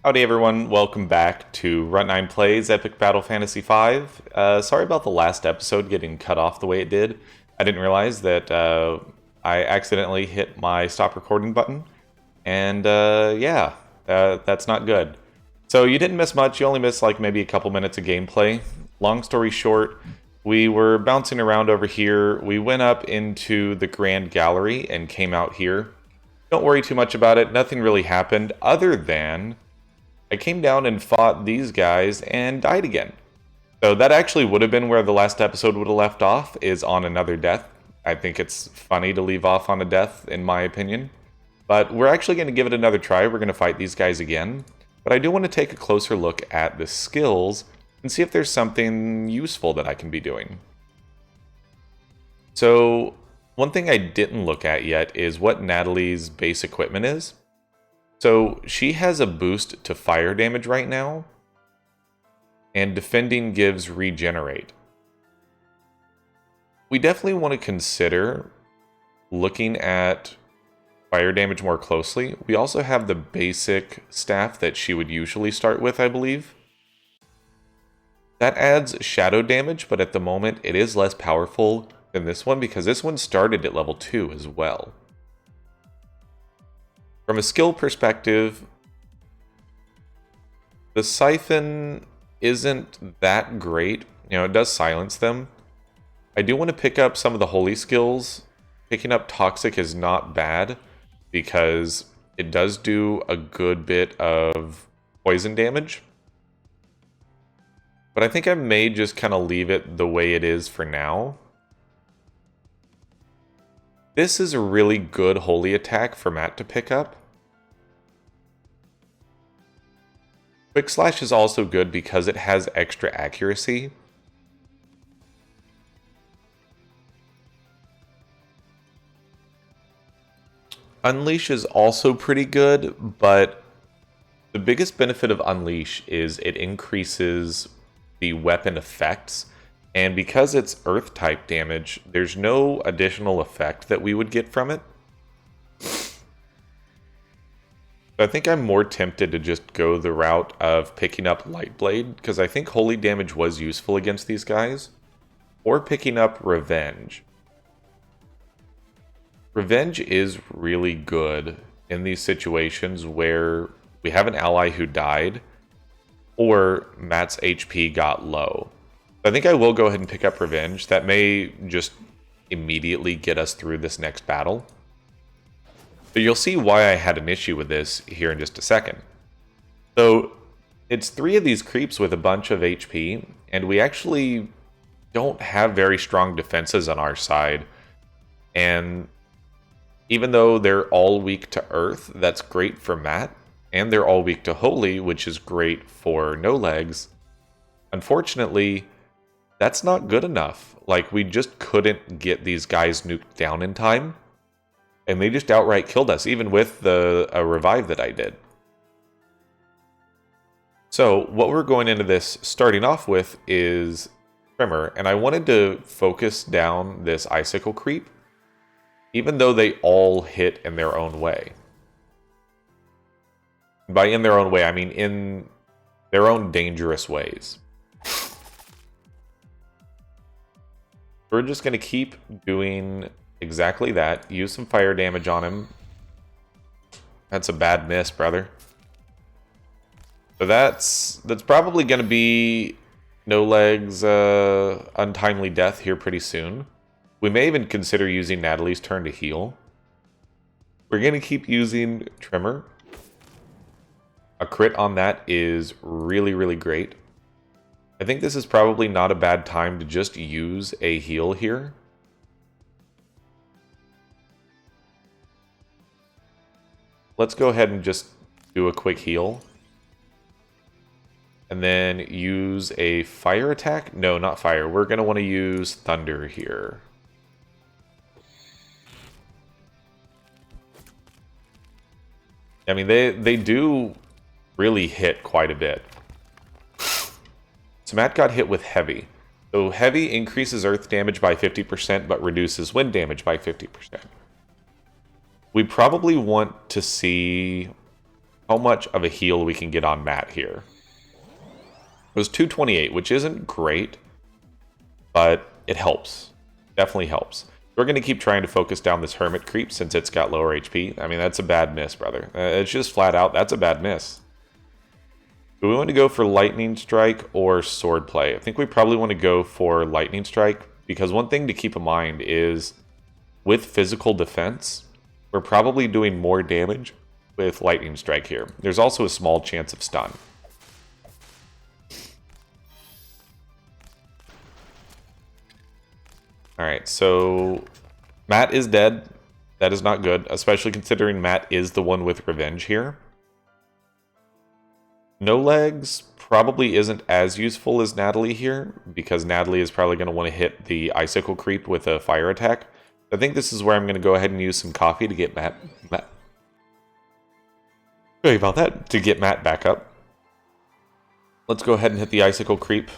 Howdy everyone, welcome back to Runt9 Plays Epic Battle Fantasy V. Sorry about the last episode getting cut off the way it did. I didn't realize that I accidentally hit my stop recording button, and that's not good. So you didn't miss much, you only missed like maybe a couple minutes of gameplay. Long story short, we were bouncing around over here, we went up into the Grand Gallery and came out here. Don't worry too much about it, nothing really happened other than I came down and fought these guys and died again. So that actually would have been where the last episode would have left off, is on another death. I think it's funny to leave off on a death, in my opinion. But we're actually going to give it another try. We're going to fight these guys again. But I do want to take a closer look at the skills and see if there's something useful that I can be doing. So one thing I didn't look at yet is what Natalie's base equipment is. So she has a boost to fire damage right now, and defending gives regenerate. We definitely want to consider looking at fire damage more closely. We also have the basic staff that she would usually start with, I believe. That adds shadow damage, but at the moment it is less powerful than this one because this one started at level 2 as well. From a skill perspective, the Siphon isn't that great. You know, it does silence them. I do want to pick up some of the holy skills. Picking up Toxic is not bad because it does do a good bit of poison damage. But I think I may just kind of leave it the way it is for now. This is a really good holy attack for Matt to pick up. Quick Slash is also good because it has extra accuracy. Unleash is also pretty good, but the biggest benefit of Unleash is it increases the weapon effects. And because it's earth type damage, there's no additional effect that we would get from it. I think I'm more tempted to just go the route of picking up Light Blade, because I think holy damage was useful against these guys. Or picking up Revenge. Revenge is really good in these situations where we have an ally who died, or Matt's HP got low. I think I will go ahead and pick up Revenge. That may just immediately get us through this next battle. But you'll see why I had an issue with this here in just a second. So it's 3 of these creeps with a bunch of HP, and we actually don't have very strong defenses on our side. And even though they're all weak to Earth, that's great for Matt, and they're all weak to Holy, which is great for No Legs. Unfortunately, that's not good enough. Like, we just couldn't get these guys nuked down in time. And they just outright killed us, even with a revive that I did. So, what we're going into this starting off with is Tremor. And I wanted to focus down this Icicle creep, even though they all hit in their own way. By in their own way, I mean in their own dangerous ways. We're just going to keep doing exactly that. Use some fire damage on him. That's a bad miss, brother. So that's probably going to be No Legs untimely death here pretty soon. We may even consider using Natalie's turn to heal. We're going to keep using Tremor. A crit on that is really, really great. I think this is probably not a bad time to just use a heal here. Let's go ahead and just do a quick heal. And then use a fire attack? No, not fire. We're going to want to use thunder here. I mean, they do really hit quite a bit. So Matt got hit with Heavy. So Heavy increases earth damage by 50%, but reduces wind damage by 50%. We probably want to see how much of a heal we can get on Matt here. It was 228, which isn't great, but it helps. Definitely helps. We're going to keep trying to focus down this Hermit creep since it's got lower HP. I mean, that's a bad miss, brother. It's just flat out, that's a bad miss. Do we want to go for Lightning Strike or Sword Play? I think we probably want to go for Lightning Strike, because one thing to keep in mind is with physical defense, we're probably doing more damage with Lightning Strike here. There's also a small chance of stun. Alright, so Matt is dead. That is not good, especially considering Matt is the one with revenge here. No Legs probably isn't as useful as Natalie here, because Natalie is probably going to want to hit the Icicle Creep with a fire attack. I think this is where I'm going to go ahead and use some coffee to get Matt sorry about that, to get Matt back up. Let's go ahead and hit the Icicle Creep.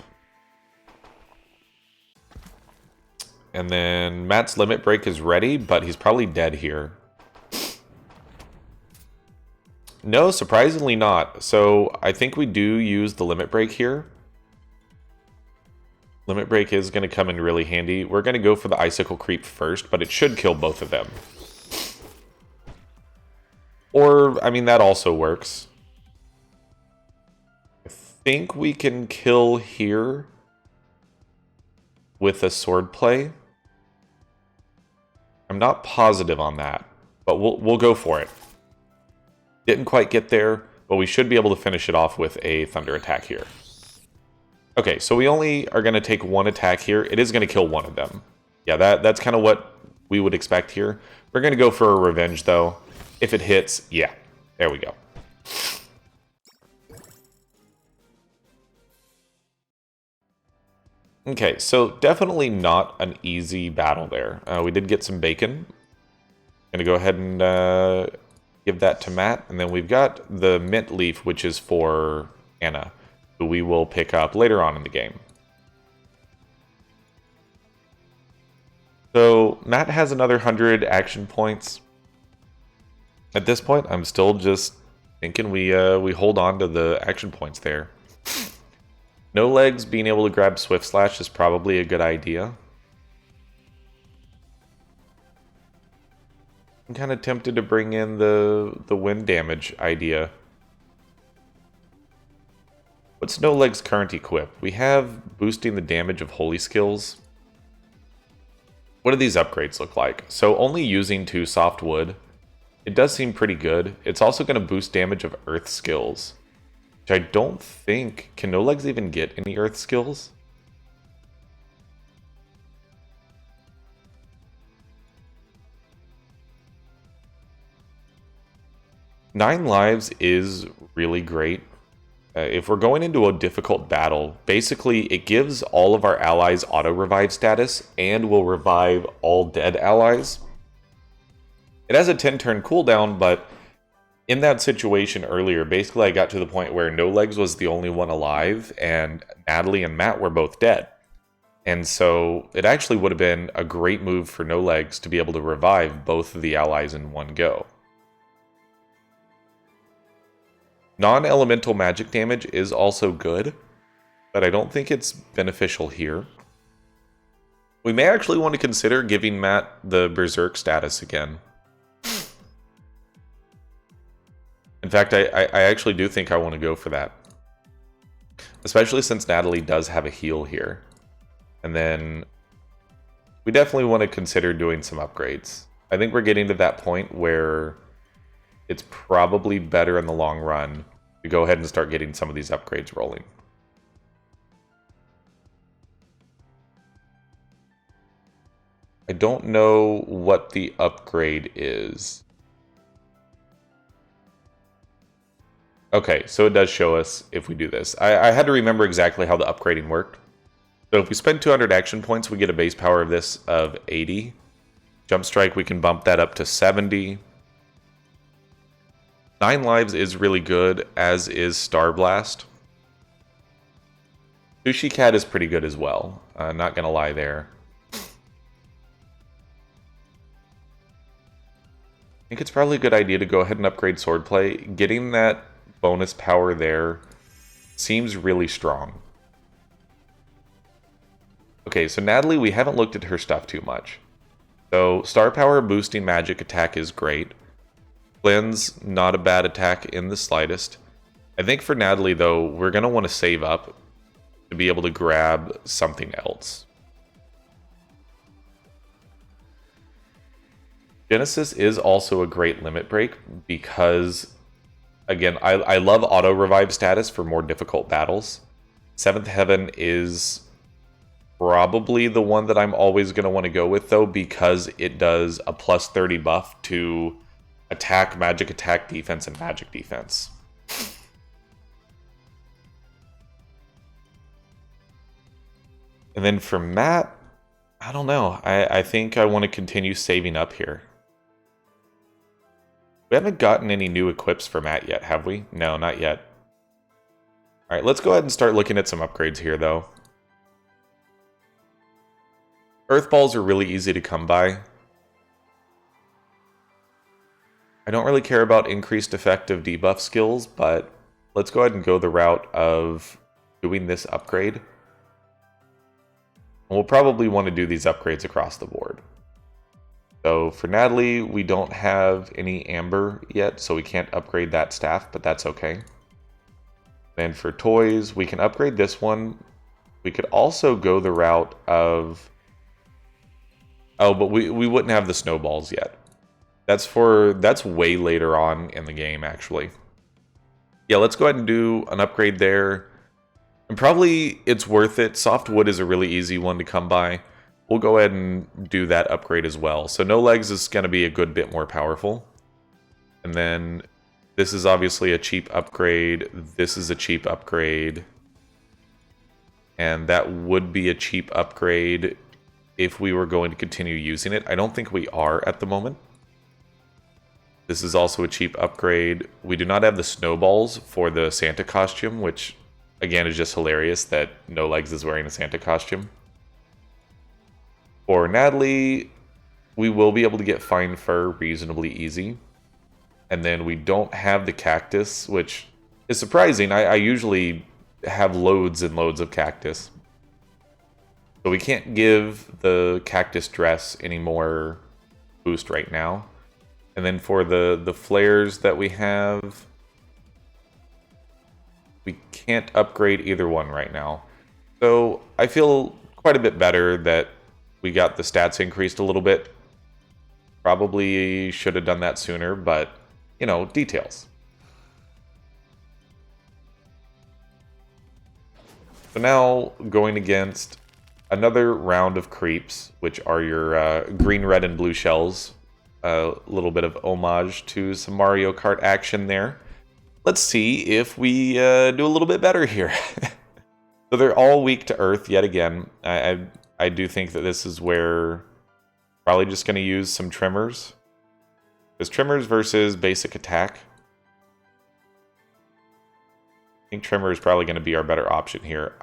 And then Matt's Limit Break is ready, but he's probably dead here. No, surprisingly not. So I think we do use the Limit Break here. Limit Break is going to come in really handy. We're going to go for the Icicle Creep first, but it should kill both of them. Or, I mean, that also works. I think we can kill here with a Sword Play. I'm not positive on that, but we'll go for it. Didn't quite get there, but we should be able to finish it off with a Thunder attack here. Okay, so we only are going to take one attack here. It is going to kill one of them. Yeah, that's kind of what we would expect here. We're going to go for a Revenge, though. If it hits, yeah, there we go. Okay, so definitely not an easy battle there. We did get some bacon. Gonna go ahead and give that to Matt. And then we've got the mint leaf, which is for Anna, who we will pick up later on in the game. So Matt has another 100 action points. At this point, I'm still just thinking we hold on to the action points there. No Legs being able to grab Swift Slash is probably a good idea. I'm kind of tempted to bring in the wind damage idea. What's No Legs' current equip? We have boosting the damage of holy skills. What do these upgrades look like? So only using 2 soft wood. It does seem pretty good. It's also going to boost damage of earth skills. Which I don't think... Can No Legs even get any earth skills? Nine lives is really great. If we're going into a difficult battle, basically it gives all of our allies auto-revive status and will revive all dead allies. It has a 10-turn cooldown, but in that situation earlier, basically I got to the point where No Legs was the only one alive, and Natalie and Matt were both dead. And so it actually would have been a great move for No Legs to be able to revive both of the allies in one go. Non-elemental magic damage is also good, but I don't think it's beneficial here. We may actually want to consider giving Matt the Berserk status again. In fact, I actually do think I want to go for that. Especially since Natalie does have a heal here. And then we definitely want to consider doing some upgrades. I think we're getting to that point where it's probably better in the long run to go ahead and start getting some of these upgrades rolling. I don't know what the upgrade is. Okay, so it does show us if we do this. I had to remember exactly how the upgrading worked. So if we spend 200 action points, we get a base power of this of 80. Jump Strike, we can bump that up to 70. 9 lives is really good, as is Star Blast. Sushi Cat is pretty good as well. Not gonna lie there. I think it's probably a good idea to go ahead and upgrade Swordplay. Getting that bonus power there seems really strong. Okay, so Natalie, we haven't looked at her stuff too much. So, Star Power boosting magic attack is great. Cleanse, not a bad attack in the slightest. I think for Natalie, though, we're going to want to save up to be able to grab something else. Genesis is also a great limit break because, again, I love auto revive status for more difficult battles. Seventh Heaven is probably the one that I'm always going to want to go with, though, because it does a plus 30 buff to attack, magic attack, defense, and magic defense. And then for Matt, I don't know. I think I want to continue saving up here. We haven't gotten any new equips for Matt yet, have we? No, not yet. Alright, let's go ahead and start looking at some upgrades here, though. Earth Balls are really easy to come by. I don't really care about increased effective debuff skills, but let's go ahead and go the route of doing this upgrade. We'll probably want to do these upgrades across the board. So for Natalie, we don't have any Amber yet, so we can't upgrade that staff, but that's okay. And for toys, we can upgrade this one. We could also go the route of... Oh, but we wouldn't have the snowballs yet. That's way later on in the game, actually. Yeah, let's go ahead and do an upgrade there. And probably it's worth it. Soft wood is a really easy one to come by. We'll go ahead and do that upgrade as well. So no legs is going to be a good bit more powerful. And then this is obviously a cheap upgrade. This is a cheap upgrade. And that would be a cheap upgrade if we were going to continue using it. I don't think we are at the moment. This is also a cheap upgrade. We do not have the snowballs for the Santa costume, which... Again, it's just hilarious that No Legs is wearing a Santa costume. For Natalie, we will be able to get Fine Fur reasonably easy. And then we don't have the Cactus, which is surprising. I usually have loads and loads of Cactus. So we can't give the Cactus dress any more boost right now. And then for the flares that we have... We can't upgrade either one right now. So I feel quite a bit better that we got the stats increased a little bit. Probably should have done that sooner, but, you know, details. So now going against another round of creeps, which are your green, red, and blue shells. A little bit of homage to some Mario Kart action there. Let's see if we do a little bit better here. So they're all weak to Earth yet again. I do think that this is where probably just going to use some Tremors. Because Tremors versus basic attack. I think Tremor is probably going to be our better option here.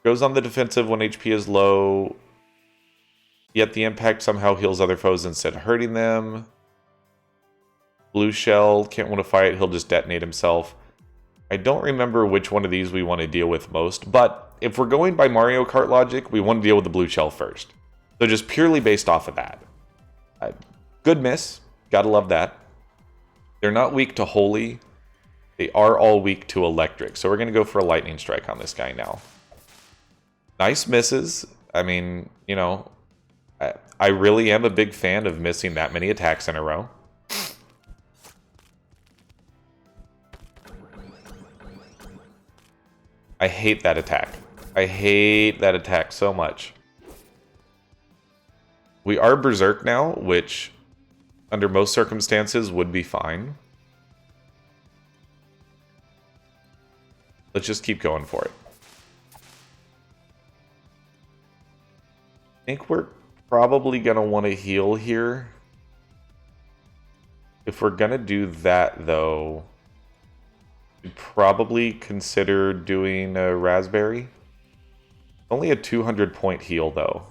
Goes on the defensive when HP is low. Yet the impact somehow heals other foes instead of hurting them. Blue Shell, can't want to fight, he'll just detonate himself. I don't remember which one of these we want to deal with most, but if we're going by Mario Kart logic, we want to deal with the Blue Shell first. So just purely based off of that. Good miss, gotta love that. They're not weak to Holy, they are all weak to Electric, so we're going to go for a Lightning Strike on this guy now. Nice misses, I mean, you know, I really am a big fan of missing that many attacks in a row. I hate that attack. I hate that attack so much. We are Berserk now, which under most circumstances would be fine. Let's just keep going for it. I think we're probably going to want to heal here. If we're going to do that, though... We'd probably consider doing a Raspberry. Only a 200 point heal, though.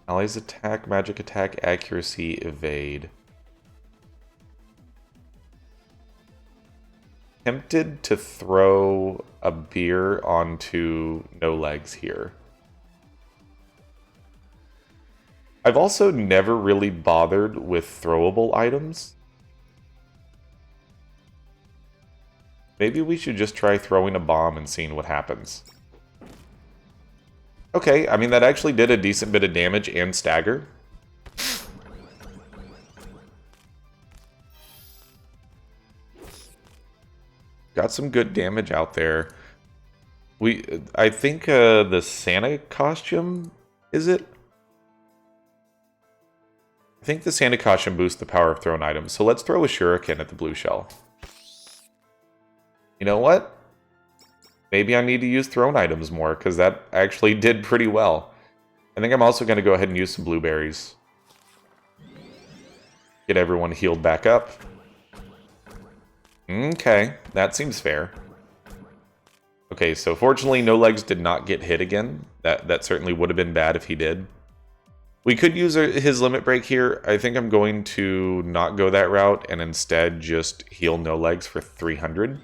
Allies attack, magic attack, accuracy, evade. Tempted to throw a beer onto no legs here. I've also never really bothered with throwable items. Maybe we should just try throwing a bomb and seeing what happens. Okay, I mean, that actually did a decent bit of damage and stagger. Got some good damage out there. I think the Santa costume, is it? I think the Santa costume boosts the power of thrown items. So let's throw a shuriken at the blue shell. You know what? Maybe I need to use thrown items more, because that actually did pretty well. I think I'm also going to go ahead and use some blueberries. Get everyone healed back up. Okay, that seems fair. Okay, so fortunately no legs did not get hit again. That certainly would have been bad if he did. We could use his limit break here. I think I'm going to not go that route and instead just heal no legs for 300.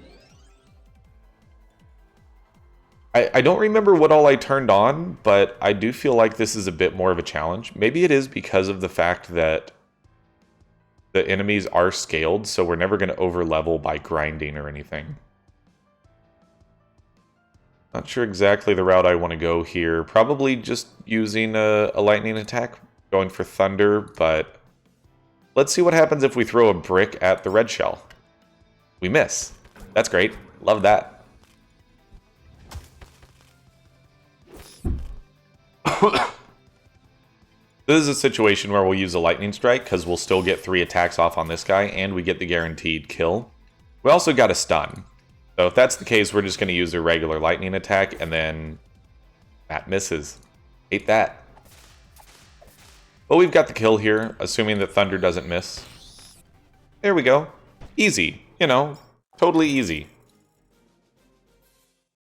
I don't remember what all I turned on, but I do feel like this is a bit more of a challenge. Maybe it is because of the fact that the enemies are scaled, so we're never going to over-level by grinding or anything. Not sure exactly the route I want to go here. Probably just using a lightning attack, going for thunder, but let's see what happens if we throw a brick at the red shell. We miss. That's great. Love that. This is a situation where we'll use a lightning strike because we'll still get 3 attacks off on this guy and we get the guaranteed kill. We also got a stun. So if that's the case, we're just going to use a regular lightning attack and then that misses. Hate that. But we've got the kill here, assuming that thunder doesn't miss. There we go. Easy. You know, totally easy.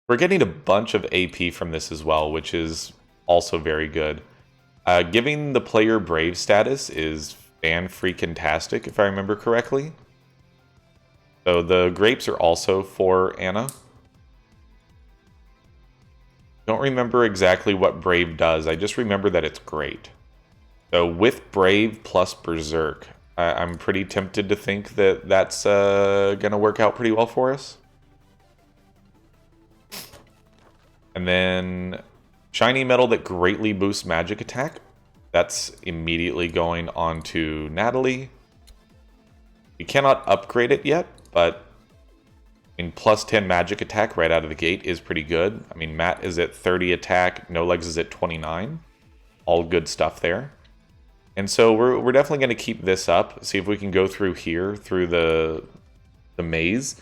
We're getting a bunch of AP from this as well, which is also very good. Giving the player brave status is fan-freaking-tastic, if I remember correctly. So the grapes are also for Anna. Don't remember exactly what brave does, I just remember that it's great. So with brave plus berserk, I'm pretty tempted to think that that's going to work out pretty well for us. And then shiny metal that greatly boosts magic attack. That's immediately going on to Natalie. We cannot upgrade it yet, but I mean, plus 10 magic attack right out of the gate is pretty good. I mean, Matt is at 30 attack, No Legs is at 29. All good stuff there. And so we're definitely going to keep this up, see if we can go through here, through the maze,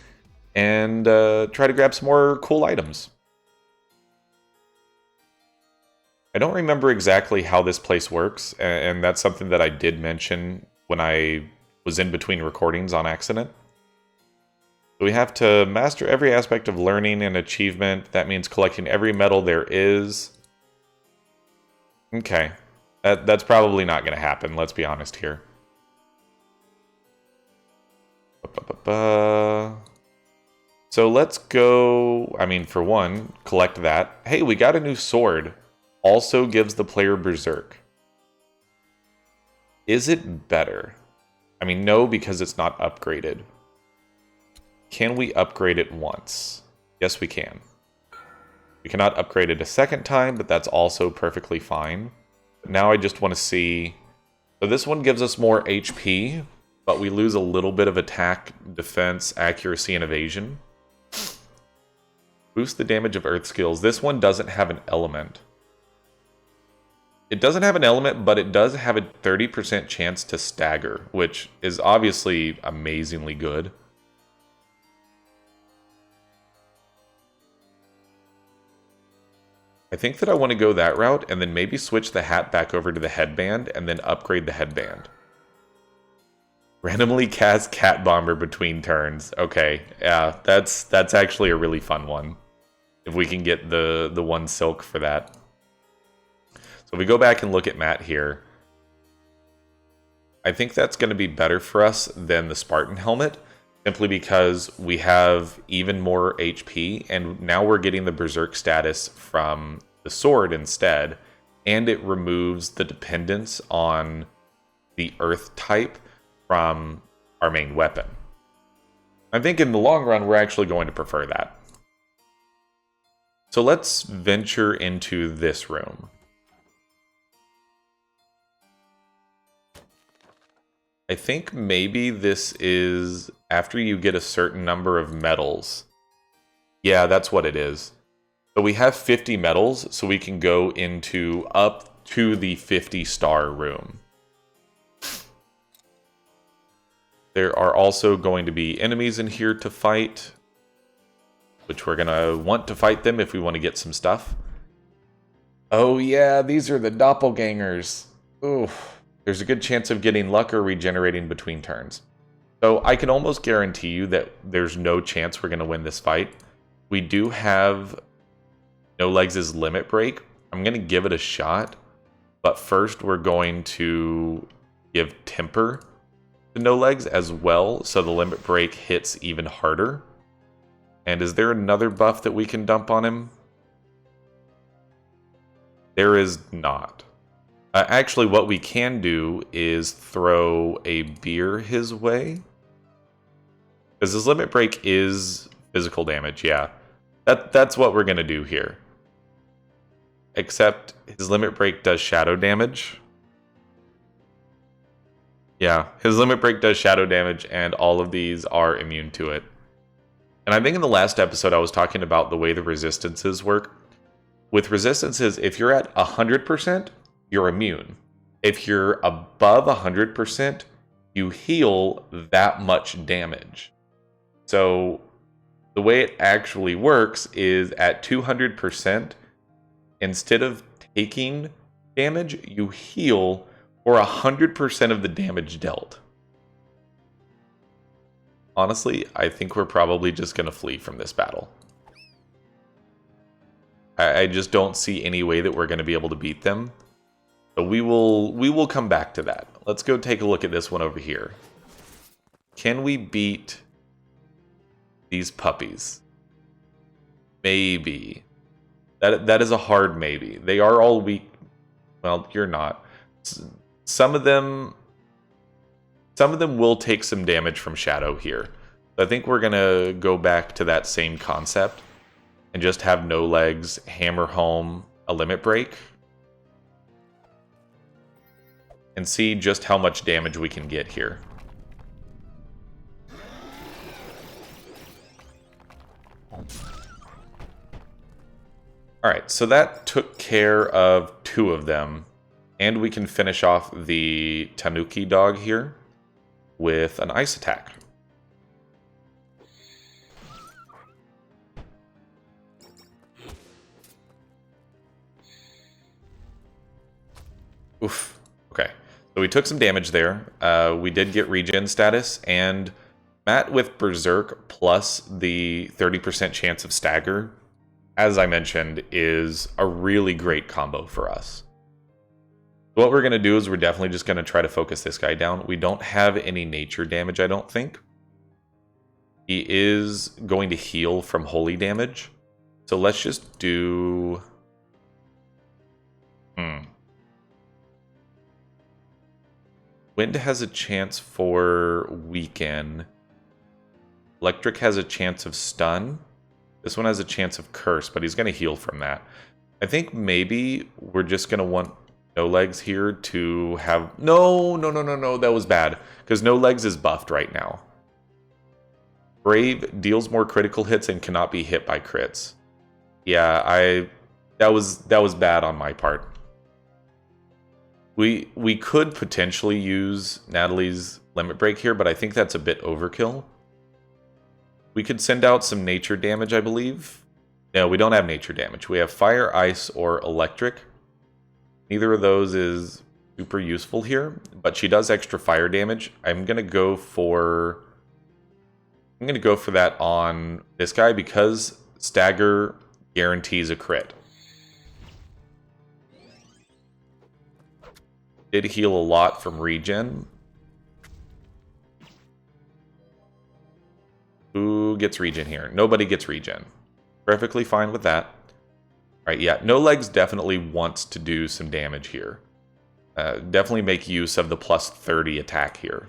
and try to grab some more cool items. I don't remember exactly how this place works, and that's something that I did mention when I was in between recordings on accident. We have to master every aspect of learning and achievement. That means collecting every medal there is. Okay. That's probably not going to happen, let's be honest here. So let's go, I mean, for one, collect that. Hey, we got a new sword. Also gives the player berserk. Is it better? I mean, no, because it's not upgraded. Can we upgrade it once? Yes, we can. We cannot upgrade it a second time, but that's also perfectly fine. Now I just want to see... So this one gives us more HP, but we lose a little bit of attack, defense, accuracy, and evasion. Boost the damage of earth skills. This one doesn't have an element. It doesn't have an element, but it does have a 30% chance to stagger, which is obviously amazingly good. I think that I want to go that route and then maybe switch the hat back over to the headband and then upgrade the headband. Randomly cast Cat Bomber between turns. Okay, yeah, that's actually a really fun one. If we can get the one silk for that. So If we go back and look at Matt here, I think that's going to be better for us than the Spartan helmet, simply because we have even more HP, and now we're getting the Berserk status from the sword instead, and it removes the dependence on the Earth type from our main weapon. I think in the long run, we're actually going to prefer that. So let's venture into this room. I think maybe this is after you get a certain number of medals. Yeah, that's what it is. So we have 50 medals, so we can go into up to the 50-star room. There are also going to be enemies in here to fight, which we're going to want to fight them if we want to get some stuff. Oh yeah, these are the doppelgangers. Ooh. There's a good chance of getting luck or regenerating between turns. So I can almost guarantee you that there's no chance we're going to win this fight. We do have No Legs' Limit Break. I'm going to give it a shot. But first we're going to give Temper to No Legs as well, so the Limit Break hits even harder. And is there another buff that we can dump on him? There is not. Actually, what we can do is throw a beer his way. Because his Limit Break is physical damage, yeah. That's what we're going to do here. Except his Limit Break does shadow damage. Yeah, his Limit Break does shadow damage, and all of these are immune to it. And I think in the last episode I was talking about the way the resistances work. With resistances, if you're at 100%, you're immune. If you're above 100%, you heal that much damage. So the way it actually works is at 200%, instead of taking damage, you heal for 100% of the damage dealt. Honestly, I think we're probably just going to flee from this battle. I just don't see any way that we're going to be able to beat them. But we will come back to that. Let's go take a look at this one over here. Can we beat these puppies? Maybe. That is a hard maybe. They are all weak. Well, you're not. Some of them will take some damage from Shadow here. I think we're gonna go back to that same concept and just have No Legs hammer home a Limit Break and see just how much damage we can get here. Alright, so that took care of 2 of them. And we can finish off the Tanuki dog here with an ice attack. Oof. Okay. So we took some damage there. We did get regen status, and Matt with Berserk plus the 30% chance of stagger, as I mentioned, is a really great combo for us. What we're going to do is we're definitely just going to try to focus this guy down. We don't have any nature damage, I don't think. He is going to heal from holy damage. So let's just do... Wind has a chance for weaken. Electric has a chance of stun. This one has a chance of curse, but he's going to heal from that. I think maybe we're just going to want No Legs here to have... No, that was bad. Because No Legs is buffed right now. Brave deals more critical hits and cannot be hit by crits. Yeah, that was bad on my part. We could potentially use Natalie's Limit Break here, but I think that's a bit overkill. We could send out some nature damage, I believe. No, we don't have nature damage. We have fire, ice, or electric. Neither of those is super useful here, but she does extra fire damage. I'm gonna go for that on this guy because stagger guarantees a crit. Did heal a lot from regen. Who gets regen here? Nobody gets regen. Perfectly fine with that. Alright, yeah, No Legs definitely wants to do some damage here. Definitely make use of the plus 30 attack here.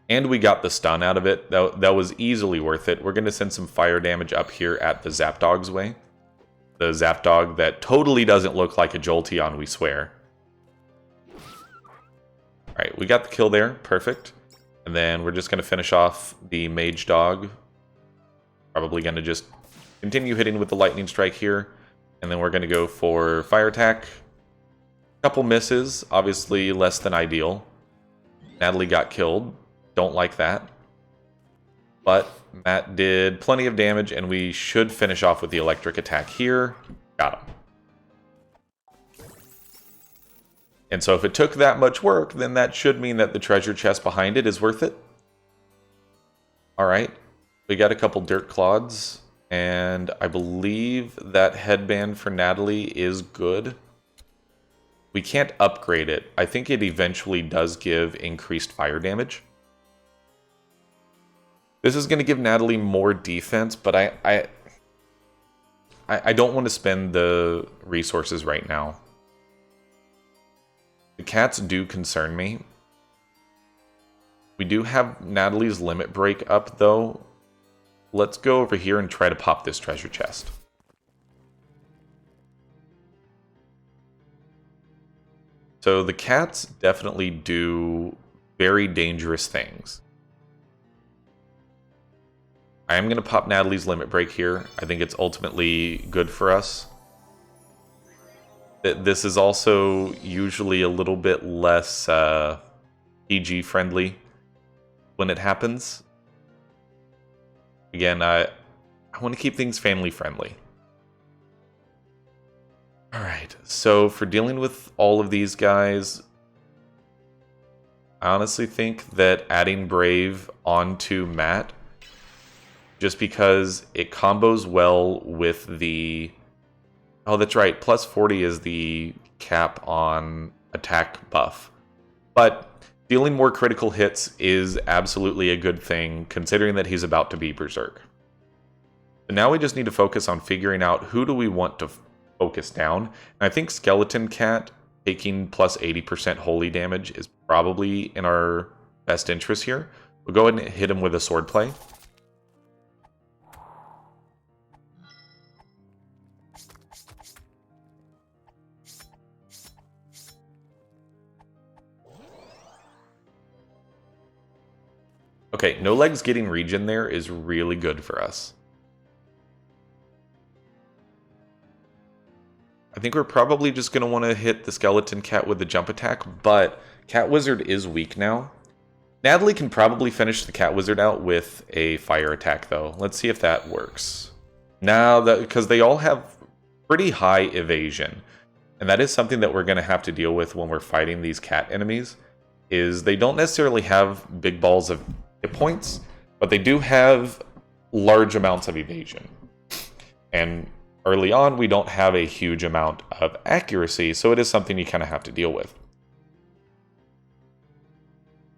And we got the stun out of it. That was easily worth it. We're going to send some fire damage up here at the Zapdog's way. The Zapdog that totally doesn't look like a Jolteon, we swear. Alright, we got the kill there. Perfect. And then we're just going to finish off the Mage Dog. Probably going to just continue hitting with the Lightning Strike here. And then we're going to go for Fire Attack. Couple misses. Obviously less than ideal. Natalie got killed. Don't like that. But Matt did plenty of damage, and we should finish off with the Electric Attack here. Got him. And so if it took that much work, then that should mean that the treasure chest behind it is worth it. Alright. We got a couple Dirt Clods, and I believe that headband for Natalie is good. We can't upgrade it. I think it eventually does give increased fire damage. This is going to give Natalie more defense, but I don't want to spend the resources right now. The cats do concern me. We do have Natalie's limit break up, though. Let's go over here and try to pop this treasure chest. So the cats definitely do very dangerous things. I am going to pop Natalie's limit break here. I think it's ultimately good for us. This is also usually a little bit less PG friendly when it happens. Again, I want to keep things family friendly. Alright, so for dealing with all of these guys, I honestly think that adding Brave onto Matt, just because it combos well with the... Oh, that's right, plus 40 is the cap on attack buff. But dealing more critical hits is absolutely a good thing, considering that he's about to be Berserk. But now we just need to focus on figuring out who do we want to focus down. And I think Skeleton Cat taking plus 80% holy damage is probably in our best interest here. We'll go ahead and hit him with a sword play. Okay, No Legs getting regen there is really good for us. I think we're probably just going to want to hit the Skeleton Cat with the jump attack, but Cat Wizard is weak now. Natalie can probably finish the Cat Wizard out with a fire attack, though. Let's see if that works. Now, because they all have pretty high evasion, and that is something that we're going to have to deal with when we're fighting these cat enemies, is they don't necessarily have big balls of hit points, but they do have large amounts of evasion. And early on, we don't have a huge amount of accuracy, so it is something you kind of have to deal with.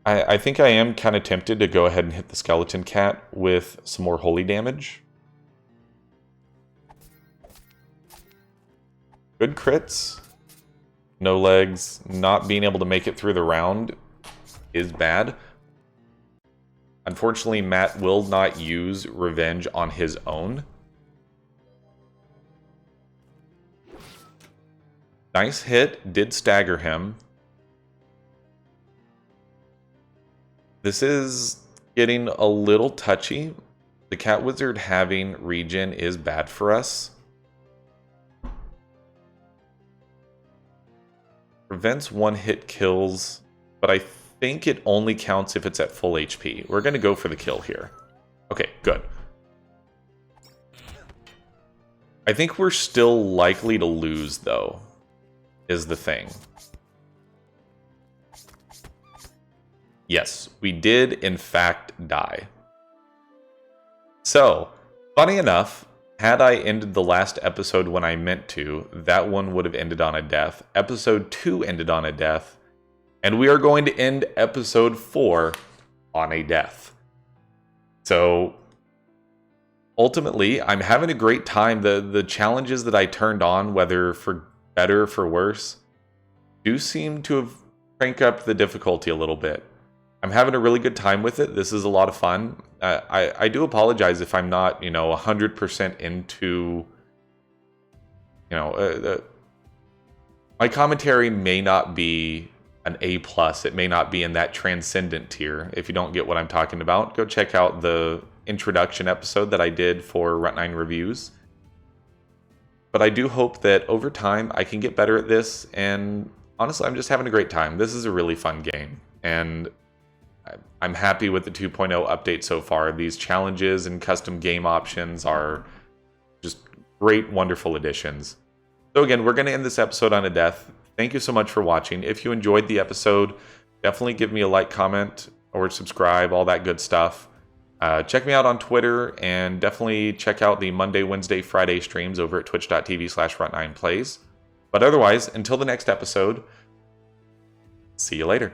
I think I am kind of tempted to go ahead and hit the Skeleton Cat with some more holy damage. Good crits. No Legs. Not being able to make it through the round is bad. Unfortunately, Matt will not use Revenge on his own. Nice hit. Did stagger him. This is getting a little touchy. The Cat Wizard having regen is bad for us. Prevents one-hit kills, but I think it only counts if it's at full HP. We're going to go for the kill here. Okay, good. I think we're still likely to lose, though, is the thing. Yes, we did, in fact, die. So, funny enough, Had I ended the last episode when I meant to, that one would have ended on a death. Episode 2 ended on a death. And we are going to end episode 4 on a death. So, ultimately, I'm having a great time. The challenges that I turned on, whether for better or for worse, do seem to have cranked up the difficulty a little bit. I'm having a really good time with it. This is a lot of fun. I do apologize if I'm not, 100% into, my commentary may not be an A+. It may not be in that transcendent tier. If you don't get what I'm talking about, go check out the introduction episode that I did for Runt9 Reviews. But I do hope that over time I can get better at this, and honestly, I'm just having a great time. This is a really fun game, and I'm happy with the 2.0 update so far. These challenges and custom game options are just great, wonderful additions. So again, we're going to end this episode on a death. Thank you so much for watching. If you enjoyed the episode, definitely give me a like, comment, or subscribe, all that good stuff. Check me out on Twitter, and definitely check out the Monday, Wednesday, Friday streams over at twitch.tv/Runt9Plays. But otherwise, until the next episode, see you later.